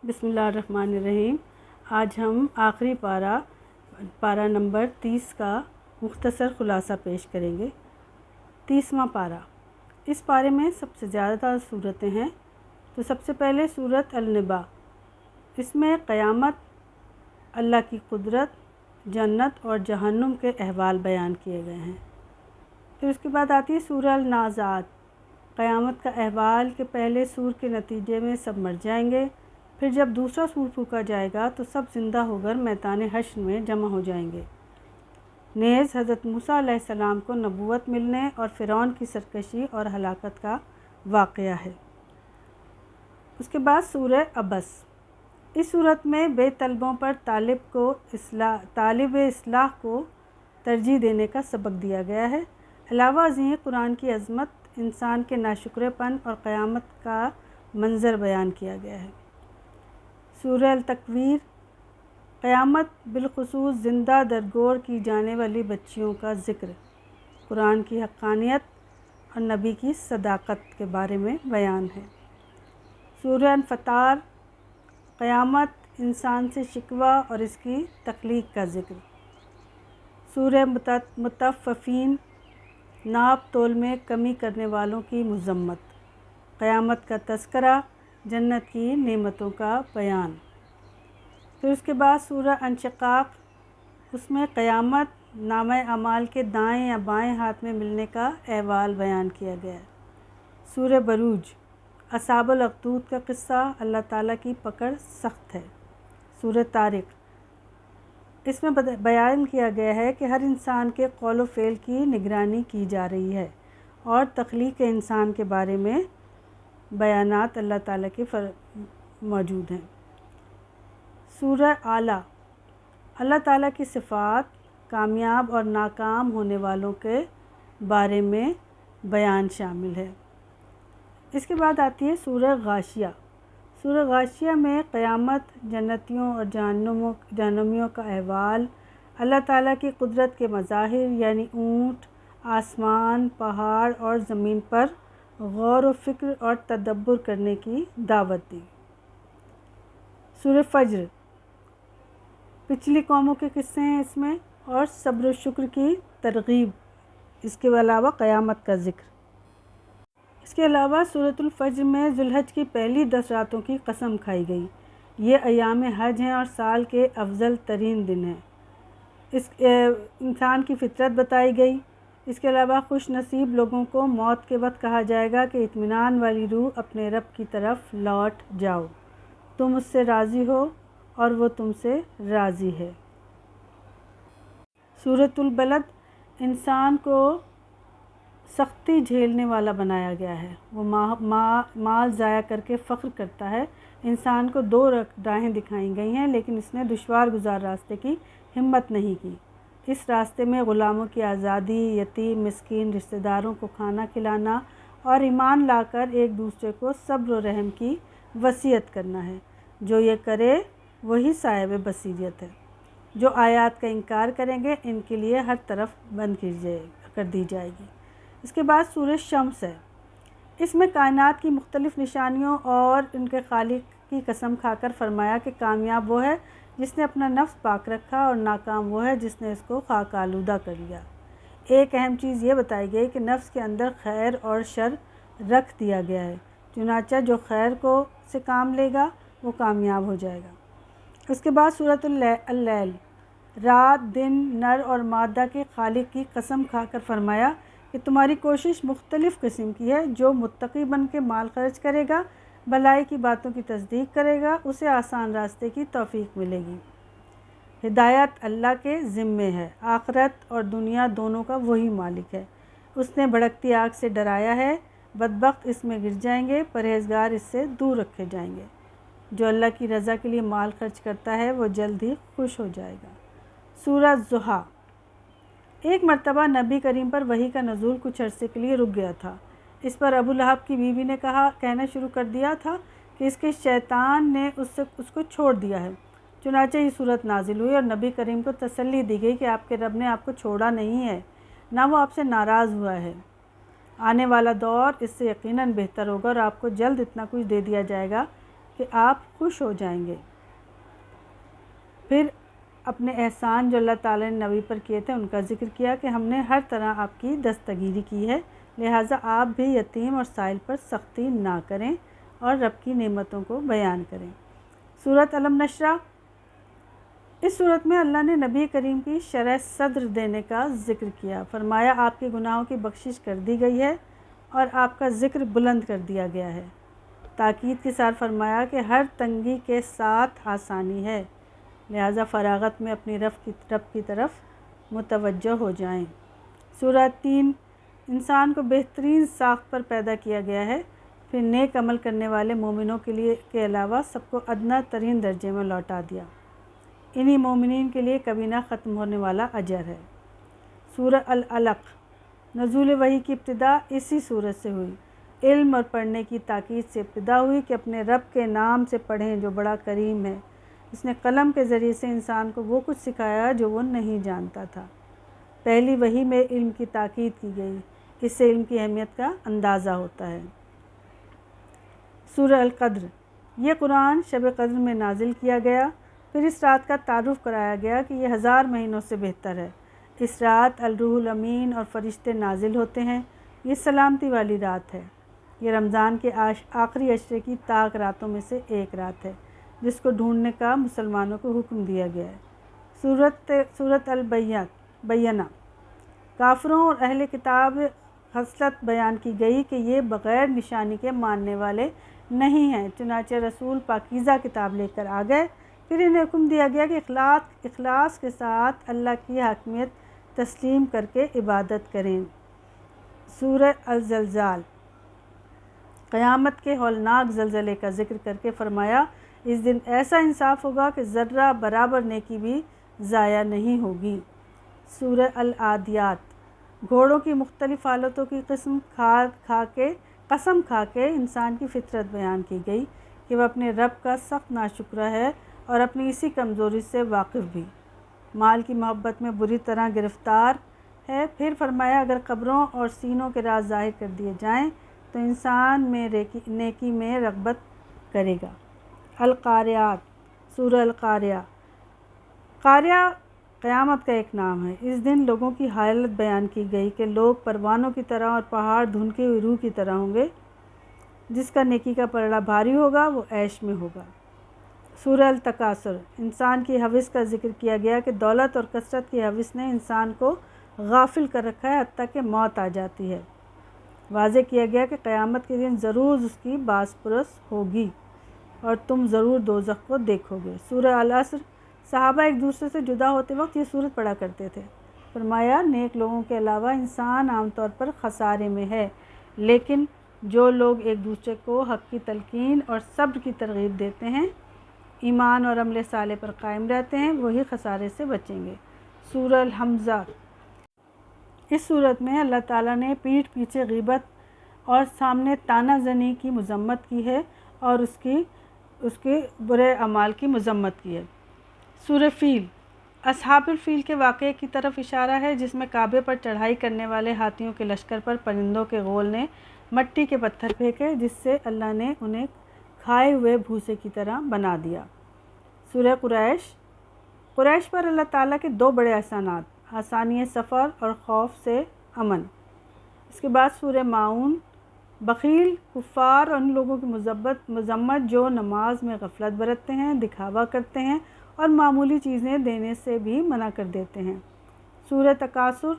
بسم اللہ الرحمن الرحیم۔ آج ہم آخری پارہ نمبر 30 کا مختصر خلاصہ پیش کریں گے۔ 30واں پارہ، اس پارے میں سب سے زیادہ صورتیں ہیں۔ تو سب سے پہلے صورت النبا، اس میں قیامت، اللہ کی قدرت، جنت اور جہنم کے احوال بیان کیے گئے ہیں۔ پھر اس کے بعد آتی ہے سورہ النازعات، قیامت کا احوال کہ پہلے سور کے نتیجے میں سب مر جائیں گے، پھر جب دوسرا سور پھونکا جائے گا تو سب زندہ ہو کر میدان حشر میں جمع ہو جائیں گے۔ نیز حضرت موسیٰ علیہ السلام کو نبوت ملنے اور فرعون کی سرکشی اور ہلاکت کا واقعہ ہے۔ اس کے بعد سورہ عبس، اس صورت میں بے طلبوں پر طالب اصلاح کو ترجیح دینے کا سبق دیا گیا ہے۔ علاوہ ازیں قرآن کی عظمت، انسان کے ناشکرے پن اور قیامت کا منظر بیان کیا گیا ہے۔ سورہ التکویر، قیامت بالخصوص زندہ درگور کی جانے والی بچیوں کا ذکر، قرآن کی حقانیت اور نبی کی صداقت کے بارے میں بیان ہے۔ سورہ انفطار، قیامت، انسان سے شکوہ اور اس کی تخلیق کا ذکر۔ سورہ مطففین، ناپ تول میں کمی کرنے والوں کی مذمت، قیامت کا تذکرہ، جنت کی نعمتوں کا بیان۔ پھر اس کے بعد سورہ انشقاق، اس میں قیامت، نامہ اعمال کے دائیں یا بائیں ہاتھ میں ملنے کا احوال بیان کیا گیا ہے۔ سورہ بروج، اصحاب الاخدود کا قصہ، اللہ تعالیٰ کی پکڑ سخت ہے۔ سورہ طارق، اس میں بیان کیا گیا ہے کہ ہر انسان کے قول و فعل کی نگرانی کی جا رہی ہے اور تخلیق انسان کے بارے میں بیانات اللہ تعالیٰ کے موجود ہیں۔ سورہ اعلیٰ، اللہ تعالیٰ کی صفات، کامیاب اور ناکام ہونے والوں کے بارے میں بیان شامل ہے۔ اس کے بعد آتی ہے سورہ غاشیہ، سورہ غاشیہ میں قیامت، جنتیوں اور جہنمیوں کا احوال، اللہ تعالیٰ کی قدرت کے مظاہر یعنی اونٹ، آسمان، پہاڑ اور زمین پر غور و فکر اور تدبر کرنے کی دعوت دی۔ سورہ فجر، پچھلی قوموں کے قصے ہیں اس میں اور صبر و شکر کی ترغیب، اس کے علاوہ قیامت کا ذکر۔ اس کے علاوہ سورۃ الفجر میں ذو الحج کی پہلی 10 راتوں کی قسم کھائی گئی۔ یہ ایام حج ہیں اور سال کے افضل ترین دن ہیں۔ انسان کی فطرت بتائی گئی۔ اس کے علاوہ خوش نصیب لوگوں کو موت کے وقت کہا جائے گا کہ اطمینان والی روح اپنے رب کی طرف لوٹ جاؤ، تم اس سے راضی ہو اور وہ تم سے راضی ہے۔ سورۃ البلد، انسان کو سختی جھیلنے والا بنایا گیا ہے۔ وہ مال ضائع کر کے فخر کرتا ہے۔ انسان کو 2 راہیں دکھائی گئی ہیں لیکن اس نے دشوار گزار راستے کی ہمت نہیں کی۔ اس راستے میں غلاموں کی آزادی، یتیم مسکین رشتہ داروں کو کھانا کھلانا اور ایمان لا کر ایک دوسرے کو صبر و رحم کی وصیت کرنا ہے۔ جو یہ کرے وہی صاحب بصیرت ہے۔ جو آیات کا انکار کریں گے ان کے لیے ہر طرف بند کر دی جائے گی۔ اس کے بعد سورہ شمس ہے، اس میں کائنات کی مختلف نشانیوں اور ان کے خالق کی قسم کھا کر فرمایا کہ کامیاب وہ ہے جس نے اپنا نفس پاک رکھا اور ناکام وہ ہے جس نے اس کو خاک آلودہ کر لیا۔ ایک اہم چیز یہ بتائی گئی کہ نفس کے اندر خیر اور شر رکھ دیا گیا ہے، چنانچہ جو خیر سے کام لے گا وہ کامیاب ہو جائے گا۔ اس کے بعد سورۃ اللیل، رات، دن، نر اور مادہ کے خالق کی قسم کھا کر فرمایا کہ تمہاری کوشش مختلف قسم کی ہے۔ جو متقی بن کے مال خرچ کرے گا، بھلائی کی باتوں کی تصدیق کرے گا، اسے آسان راستے کی توفیق ملے گی۔ ہدایت اللہ کے ذمے ہے، آخرت اور دنیا دونوں کا وہی مالک ہے۔ اس نے بھڑکتی آگ سے ڈرایا ہے، بدبخت اس میں گر جائیں گے، پرہیزگار اس سے دور رکھے جائیں گے۔ جو اللہ کی رضا کے لیے مال خرچ کرتا ہے وہ جلد ہی خوش ہو جائے گا۔ سورہ ضحیٰ، ایک مرتبہ نبی کریم پر وحی کا نزول کچھ عرصے کے لیے رک گیا تھا۔ اس پر ابو لہب کی بیوی نے کہنا شروع کر دیا تھا کہ اس کے شیطان نے اس کو چھوڑ دیا ہے۔ چنانچہ یہ صورت نازل ہوئی اور نبی کریم کو تسلی دی گئی کہ آپ کے رب نے آپ کو چھوڑا نہیں ہے، نہ وہ آپ سے ناراض ہوا ہے۔ آنے والا دور اس سے یقیناً بہتر ہوگا اور آپ کو جلد اتنا کچھ دے دیا جائے گا کہ آپ خوش ہو جائیں گے۔ پھر اپنے احسان جو اللہ تعالیٰ نے نبی پر کیے تھے ان کا ذکر کیا کہ ہم نے ہر طرح آپ کی دستگیری کی ہے، لہٰذا آپ بھی یتیم اور سائل پر سختی نہ کریں اور رب کی نعمتوں کو بیان کریں۔ سورۃ علم نشرہ، اس صورت میں اللہ نے نبی کریم کی شرح صدر دینے کا ذکر کیا، فرمایا آپ کے گناہوں کی بخشش کر دی گئی ہے اور آپ کا ذکر بلند کر دیا گیا ہے۔ تاکید کے ساتھ فرمایا کہ ہر تنگی کے ساتھ آسانی ہے، لہٰذا فراغت میں اپنی رب کی طرف متوجہ ہو جائیں۔ سورہ 3، انسان کو بہترین ساخت پر پیدا کیا گیا ہے، پھر نیک عمل کرنے والے مومنوں کے علاوہ سب کو ادنیٰ ترین درجے میں لوٹا دیا۔ انہی مومنین کے لیے کبھی نہ ختم ہونے والا اجر ہے۔ سورہ العلق، نزول وحی کی ابتدا اسی سورت سے ہوئی۔ علم اور پڑھنے کی تاکید سے ابتدا ہوئی کہ اپنے رب کے نام سے پڑھیں جو بڑا کریم ہے۔ اس نے قلم کے ذریعے سے انسان کو وہ کچھ سکھایا جو وہ نہیں جانتا تھا۔ پہلی وحی میں علم کی تاکید کی گئی، اس سے علم کی اہمیت کا اندازہ ہوتا ہے۔ سورہ القدر، یہ قرآن شب قدر میں نازل کیا گیا، پھر اس رات کا تعارف کرایا گیا کہ یہ 1000 مہینوں سے بہتر ہے۔ اس رات الروح الامین اور فرشتے نازل ہوتے ہیں، یہ سلامتی والی رات ہے۔ یہ رمضان کے آخری عشرے کی طاق راتوں میں سے ایک رات ہے جس کو ڈھونڈنے کا مسلمانوں کو حکم دیا گیا ہے۔ سورۃ البینہ، کافروں اور اہل کتاب خصلت بیان کی گئی کہ یہ بغیر نشانی کے ماننے والے نہیں ہیں، چنانچہ رسول پاکیزہ کتاب لے کر آ گئے، پھر انہیں حکم دیا گیا کہ اخلاص کے ساتھ اللہ کی حاکمیت تسلیم کر کے عبادت کریں۔ سورہ الزلزال، قیامت کے ہولناک زلزلے کا ذکر کر کے فرمایا اس دن ایسا انصاف ہوگا کہ ذرہ برابر نیکی بھی ضائع نہیں ہوگی۔ سورہ العادیات، گھوڑوں کی مختلف حالتوں کی قسم کھا کے انسان کی فطرت بیان کی گئی کہ وہ اپنے رب کا سخت ناشکرہ ہے اور اپنی اسی کمزوری سے واقف بھی، مال کی محبت میں بری طرح گرفتار ہے۔ پھر فرمایا اگر قبروں اور سینوں کے راز ظاہر کر دیے جائیں تو انسان میں نیکی میں رغبت کرے گا۔ القاریات، سورہ القاریہ، قاریہ قیامت کا ایک نام ہے۔ اس دن لوگوں کی حالت بیان کی گئی کہ لوگ پروانوں کی طرح اور پہاڑ دھنکے ہوئی روح کی طرح ہوں گے، جس کا نیکی کا پلڑا بھاری ہوگا وہ عیش میں ہوگا۔ سورہ التکاثر، انسان کی حوث کا ذکر کیا گیا کہ دولت اور کثرت کی حوث نے انسان کو غافل کر رکھا ہے حتیٰ کہ موت آ جاتی ہے۔ واضح کیا گیا کہ قیامت کے دن ضرور اس کی باز پرس ہوگی اور تم ضرور دوزخ کو دیکھو گے۔ سورہ العصر، صحابہ ایک دوسرے سے جدا ہوتے وقت یہ سورت پڑھا کرتے تھے، فرمایا نیک لوگوں کے علاوہ انسان عام طور پر خسارے میں ہے، لیکن جو لوگ ایک دوسرے کو حق کی تلقین اور صبر کی ترغیب دیتے ہیں، ایمان اور عمل صالح پر قائم رہتے ہیں، وہی خسارے سے بچیں گے۔ سورہ الحمزہ، اس صورت میں اللہ تعالیٰ نے پیٹھ پیچھے غیبت اور سامنے طعنہ زنی کی مذمت کی ہے اور اس کے برے اعمال کی مذمت کی ہے۔ سورہ فیل، اصحاب الفیل کے واقعے کی طرف اشارہ ہے جس میں کعبے پر چڑھائی کرنے والے ہاتھیوں کے لشکر پر پرندوں کے غول نے مٹی کے پتھر پھینکے جس سے اللہ نے انہیں کھائے ہوئے بھوسے کی طرح بنا دیا۔ سورہ قریش پر اللہ تعالیٰ کے 2 بڑے احسانات، آسانی سفر اور خوف سے امن۔ اس کے بعد سورہ ماعون، بخیل، کفار اور ان لوگوں کی مذمت جو نماز میں غفلت برتتے ہیں، دکھاوا کرتے ہیں اور معمولی چیزیں دینے سے بھی منع کر دیتے ہیں۔ سورہ تکاثر،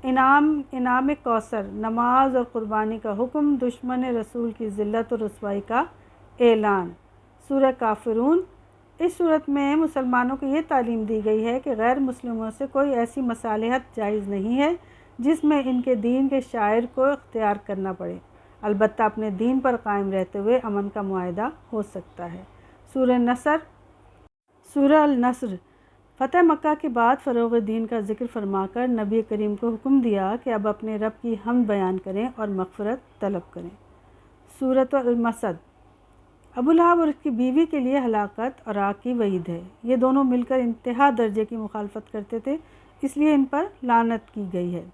انعام کوثر، نماز اور قربانی کا حکم، دشمن رسول کی ذلت اور رسوائی کا اعلان۔ سورہ کافرون، اس صورت میں مسلمانوں کو یہ تعلیم دی گئی ہے کہ غیر مسلموں سے کوئی ایسی مصالحت جائز نہیں ہے جس میں ان کے دین کے شاعر کو اختیار کرنا پڑے، البتہ اپنے دین پر قائم رہتے ہوئے امن کا معاہدہ ہو سکتا ہے۔ سورہ النصر، فتح مکہ کے بعد فروغ دین کا ذکر فرما کر نبی کریم کو حکم دیا کہ اب اپنے رب کی حمد بیان کریں اور مغفرت طلب کریں۔ سورۃ المسد، ابو لہب اور اس کی بیوی کے لیے ہلاکت اور آگ کی وعید ہے۔ یہ دونوں مل کر انتہا درجے کی مخالفت کرتے تھے، اس لیے ان پر لعنت کی گئی ہے۔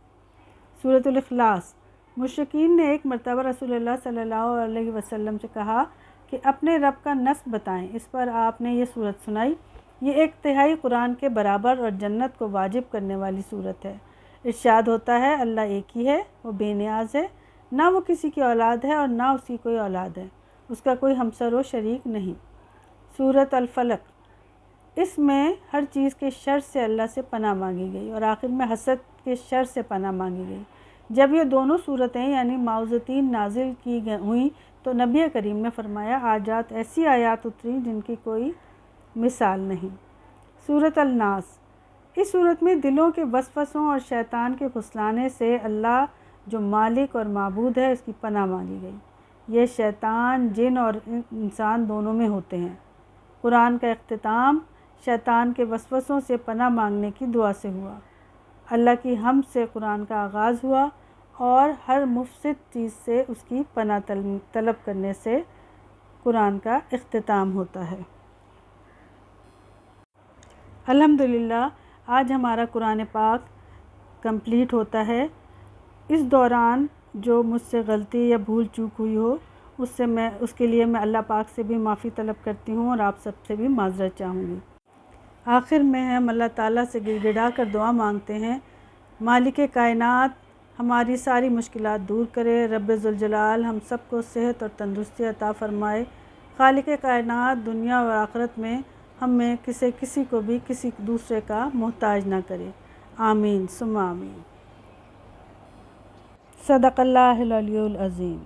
سورۃ الاخلاص، مشرکین نے ایک مرتبہ رسول اللہ صلی اللہ علیہ وسلم سے کہا کہ اپنے رب کا نصب بتائیں۔ اس پر آپ نے یہ صورت سنائی۔ یہ ایک تہائی قرآن کے برابر اور جنت کو واجب کرنے والی صورت ہے۔ ارشاد ہوتا ہے اللہ ایک ہی ہے، وہ بے نیاز ہے، نہ وہ کسی کی اولاد ہے اور نہ اس کی کوئی اولاد ہے، اس کا کوئی ہمسر و شریک نہیں۔ سورۃ الفلق، اس میں ہر چیز کے شر سے اللہ سے پناہ مانگی گئی اور آخر میں حسد کے شر سے پناہ مانگی گئی۔ جب یہ دونوں صورتیں یعنی معوذتین نازل کی ہوئیں تو نبی کریم نے فرمایا آجات ایسی آیات اتری جن کی کوئی مثال نہیں۔ سورۃ الناس، اس صورت میں دلوں کے وسوسوں اور شیطان کے پھسلانے سے اللہ جو مالک اور معبود ہے اس کی پناہ مانگی گئی۔ یہ شیطان جن اور انسان دونوں میں ہوتے ہیں۔ قرآن کا اختتام شیطان کے وسوسوں سے پناہ مانگنے کی دعا سے ہوا۔ اللہ کی حمد سے قرآن کا آغاز ہوا اور ہر مفسد چیز سے اس کی پناہ طلب کرنے سے قرآن کا اختتام ہوتا ہے۔ الحمدللہ آج ہمارا قرآن پاک کمپلیٹ ہوتا ہے۔ اس دوران جو مجھ سے غلطی یا بھول چوک ہوئی ہو اس کے لیے میں اللہ پاک سے بھی معافی طلب کرتی ہوں اور آپ سب سے بھی معذرت چاہوں گی۔ آخر میں ہم اللہ تعالیٰ سے گڑ گڑا کر دعا مانگتے ہیں، مالک کائنات ہماری ساری مشکلات دور کرے، رب ذوالجلال ہم سب کو صحت اور تندرستی عطا فرمائے، خالق کائنات دنیا اور آخرت میں ہم میں کسی کو بھی کسی دوسرے کا محتاج نہ کرے، آمین ثم آمین۔ صدق اللہ العلی العظیم۔